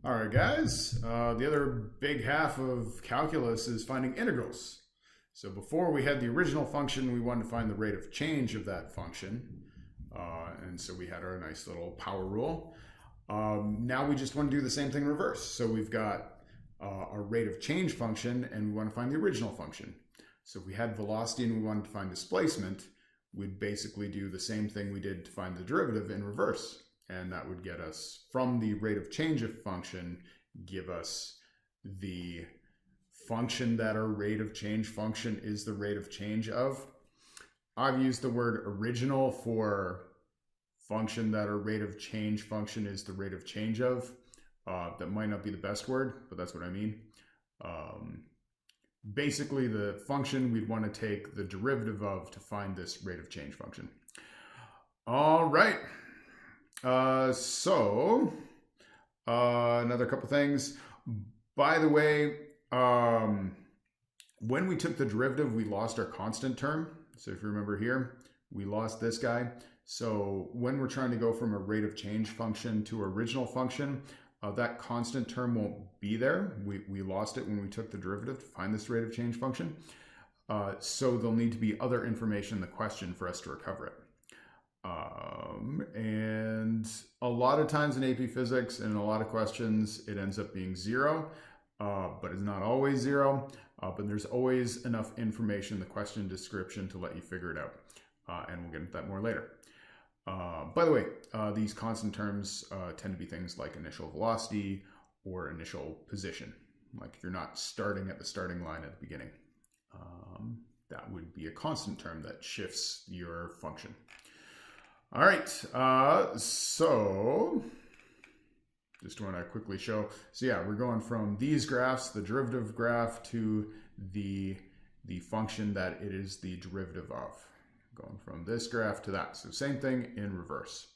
All right, guys. The other big half of calculus is finding integrals. So before we had the original function, we wanted to find the rate of change of that function. And so we had our nice little power rule. Now we just want to do the same thing in reverse. So we've got our rate of change function and we want to find the original function. So if we had velocity and we wanted to find displacement, we'd basically do the same thing we did to find the derivative in reverse. And that would get us from the rate of change of function, give us the function that our rate of change function is the rate of change of. I've used the word original for function that our rate of change function is the rate of change of. That might not be the best word, but that's what I mean. Basically, the function we'd want to take the derivative of to find this rate of change function. All right. Another couple things. By the way, when we took the derivative, we lost our constant term. So if you remember here, we lost this guy. So when we're trying to go from a rate of change function to original function, that constant term won't be there. We lost it when we took the derivative to find this rate of change function. So there'll need to be other information in the question for us to recover it. And a lot of times in AP Physics and in a lot of questions, it ends up being 0, but it's not always 0. But there's always enough information in the question description to let you figure it out. And we'll get into that more later. By the way, these constant terms tend to be things like initial velocity or initial position. Like if you're not starting at the starting line at the beginning, that would be a constant term that shifts your function. All right, so just want to quickly show. So yeah, we're going from these graphs, the derivative graph, to the function that it is the derivative of. Going from this graph to that. So same thing in reverse.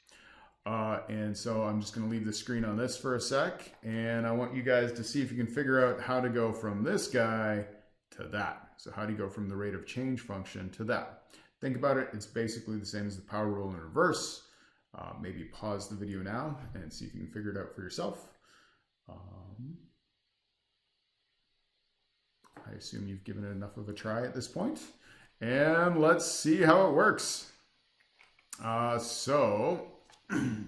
And so I'm just going to leave the screen on this for a sec. And I want you guys to see if you can figure out how to go from this guy to that. So how do you go from the rate of change function to that? Think about it, it's basically the same as the power rule in reverse. Maybe pause the video now and see if you can figure it out for yourself. I assume you've given it enough of a try at this point. And let's see how it works. So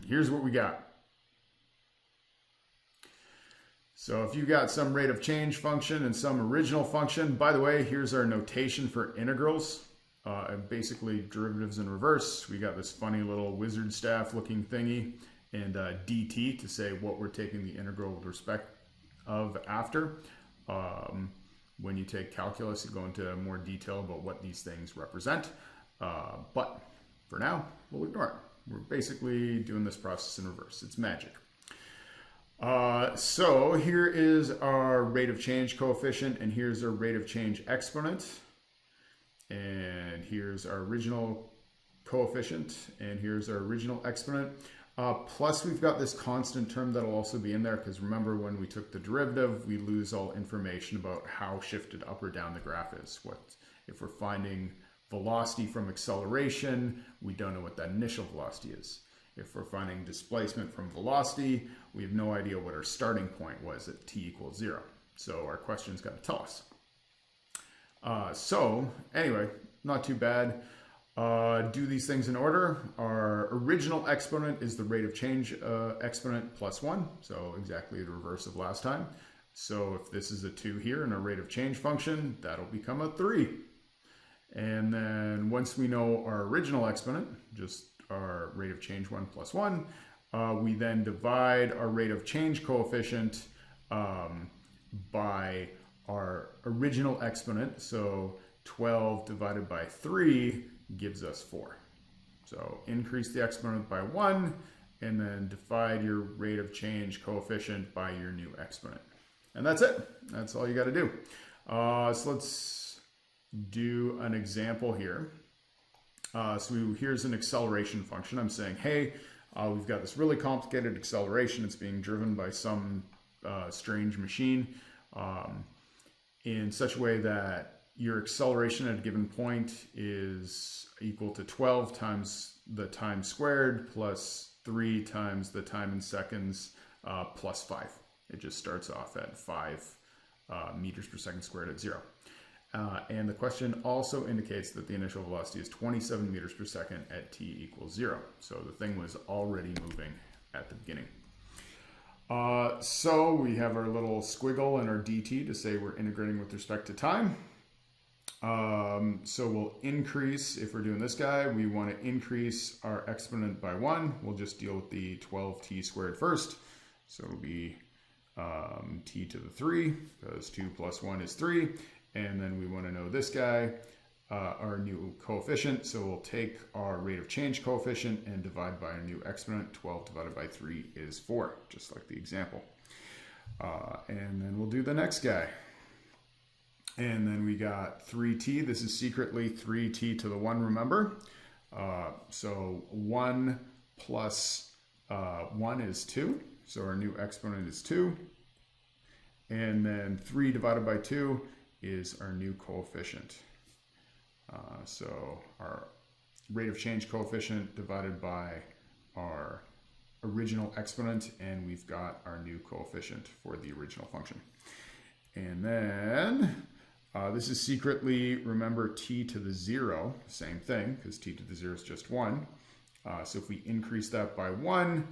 here's what we got. So if you got some rate of change function and some original function, by the way, here's our notation for integrals. Basically derivatives in reverse. We got this funny little wizard staff looking thingy and dt to say what we're taking the integral with respect of after. When you take calculus, you go into more detail about what these things represent. But for now, we'll ignore it. We're basically doing this process in reverse. It's magic. So here is our rate of change coefficient and here's our rate of change exponent. And here's our original coefficient, and here's our original exponent. Plus we've got this constant term that'll also be in there, because remember when we took the derivative, we lose all information about how shifted up or down the graph is. If we're finding velocity from acceleration, we don't know what that initial velocity is. If we're finding displacement from velocity, we have no idea what our starting point was at t equals 0. So our question's got to tell us. So anyway, not too bad. Do these things in order. Our original exponent is the rate of change exponent plus 1. So exactly the reverse of last time. So if this is a 2 here in our rate of change function, that'll become a 3. And then once we know our original exponent, just our rate of change 1 plus 1, we then divide our rate of change coefficient by our original exponent. So 12 divided by 3 gives us 4. So increase the exponent by 1 and then divide your rate of change coefficient by your new exponent. And that's it. That's all you got to do. So let's do an example here. So here's an acceleration function. I'm saying, hey, we've got this really complicated acceleration. It's being driven by some strange machine. In such a way that your acceleration at a given point is equal to 12 times the time squared plus 3 times the time in seconds plus 5. It just starts off at 5 meters per second squared at 0. And the question also indicates that the initial velocity is 27 meters per second at t equals 0. So the thing was already moving at the beginning. So we have our little squiggle and our dt to say we're integrating with respect to time. So we'll increase, if we're doing this guy, we want to increase our exponent by 1. We'll just deal with the 12t squared first. So it'll be t to the 3, because 2 plus 1 is 3. And then we want to know this guy, our new coefficient. So we'll take our rate of change coefficient and divide by a new exponent. 12 divided by 3 is 4, just like the example. And then we'll do the next guy. And then we got 3t. This is secretly 3t to the 1, remember? So 1 plus 1 is 2. So our new exponent is 2. And then 3 divided by 2 is our new coefficient. So our rate of change coefficient divided by our original exponent, and we've got our new coefficient for the original function. And then this is secretly, remember, t to the 0, same thing, because t to the 0 is just 1. So if we increase that by 1,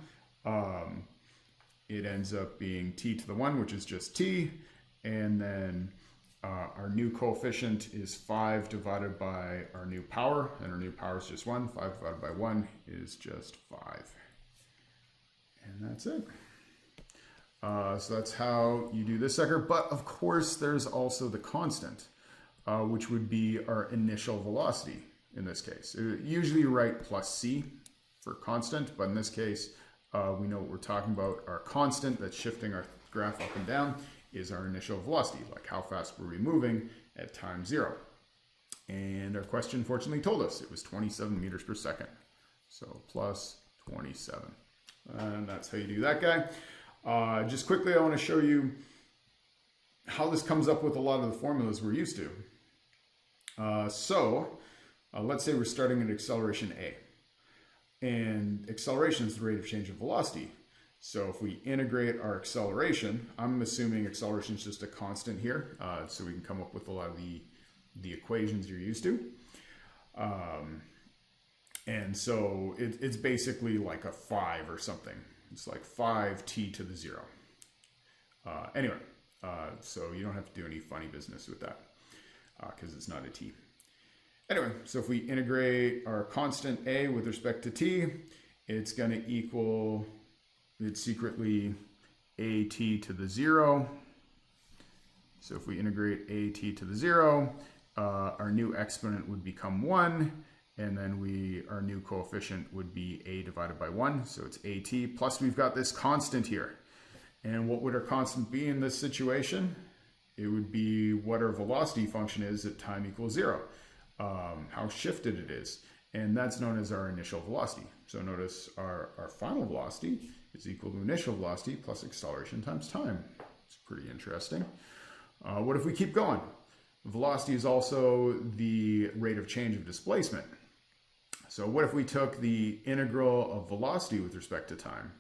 it ends up being t to the 1, which is just t, and then our new coefficient is 5 divided by our new power, and our new power is just 1. 5 divided by 1 is just 5. And that's it. So that's how you do this sucker. But of course, there's also the constant, which would be our initial velocity in this case. Usually you write plus c for constant, but in this case, we know what we're talking about. Our constant that's shifting our graph up and down is our initial velocity, like how fast were we moving at time 0. And our question fortunately told us it was 27 meters per second. So plus 27. And that's how you do that guy. Just quickly, I want to show you how this comes up with a lot of the formulas we're used to. Let's say we're starting at acceleration a. And acceleration is the rate of change of velocity. So if we integrate our acceleration, I'm assuming acceleration is just a constant here, so we can come up with a lot of the equations you're used to. And so it's basically like a 5 or something. It's like 5t to the 0. Anyway, so you don't have to do any funny business with that because it's not a t. Anyway, so if we integrate our constant a with respect to t, it's going to equal, it's secretly at to the 0. So if we integrate at to the 0, our new exponent would become 1. And then our new coefficient would be a divided by 1. So it's at, plus we've got this constant here. And what would our constant be in this situation? It would be what our velocity function is at time equals 0. How shifted it is. And that's known as our initial velocity. So notice our final velocity is equal to initial velocity plus acceleration times time. It's pretty interesting. What if we keep going? Velocity is also the rate of change of displacement. So what if we took the integral of velocity with respect to time?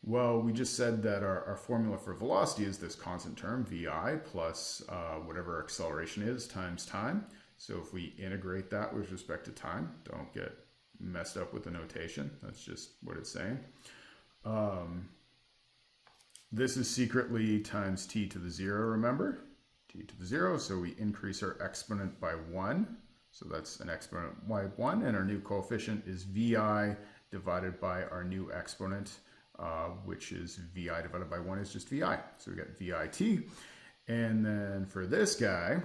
Well, we just said that our formula for velocity is this constant term, vi, plus whatever acceleration is times time. So if we integrate that with respect to time, don't get messed up with the notation. That's just what it's saying. This is secretly times t to the 0, remember? T to the 0, so we increase our exponent by 1. So that's an exponent by 1, and our new coefficient is vi divided by our new exponent, which is vi divided by 1 is just vi. So we got vit. And then for this guy,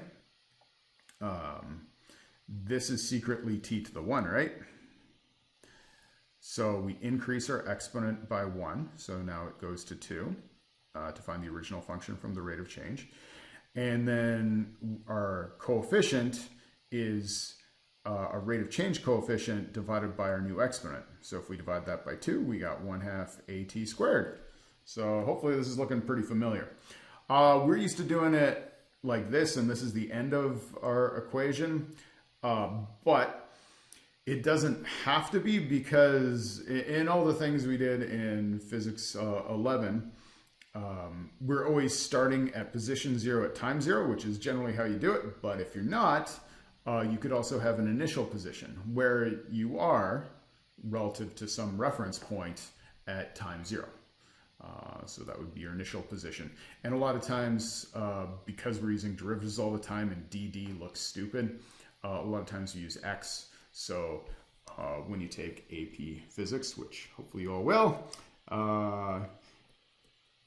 this is secretly t to the 1, right? So we increase our exponent by 1, so now it goes to 2 to find the original function from the rate of change. And then our coefficient is a rate of change coefficient divided by our new exponent. So if we divide that by 2, we got 1/2 at squared. So hopefully this is looking pretty familiar. We're used to doing it like this, and this is the end of our equation. But it doesn't have to be, because in all the things we did in physics 11, we're always starting at position 0 at time 0, which is generally how you do it. But if you're not, you could also have an initial position where you are relative to some reference point at time 0. So that would be your initial position. And a lot of times, because we're using derivatives all the time and dd looks stupid, a lot of times we use x. So when you take AP Physics, which hopefully you all will,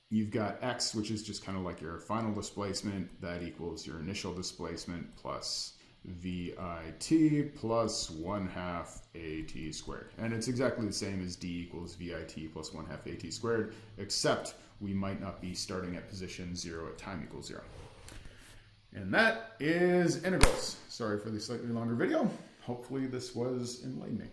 you've got x, which is just kind of like your final displacement. That equals your initial displacement plus VIT plus 1/2 AT squared. And it's exactly the same as D equals VIT plus 1/2 AT squared, except we might not be starting at position 0 at time equals 0. And that is integrals. Sorry for the slightly longer video. Hopefully this was enlightening.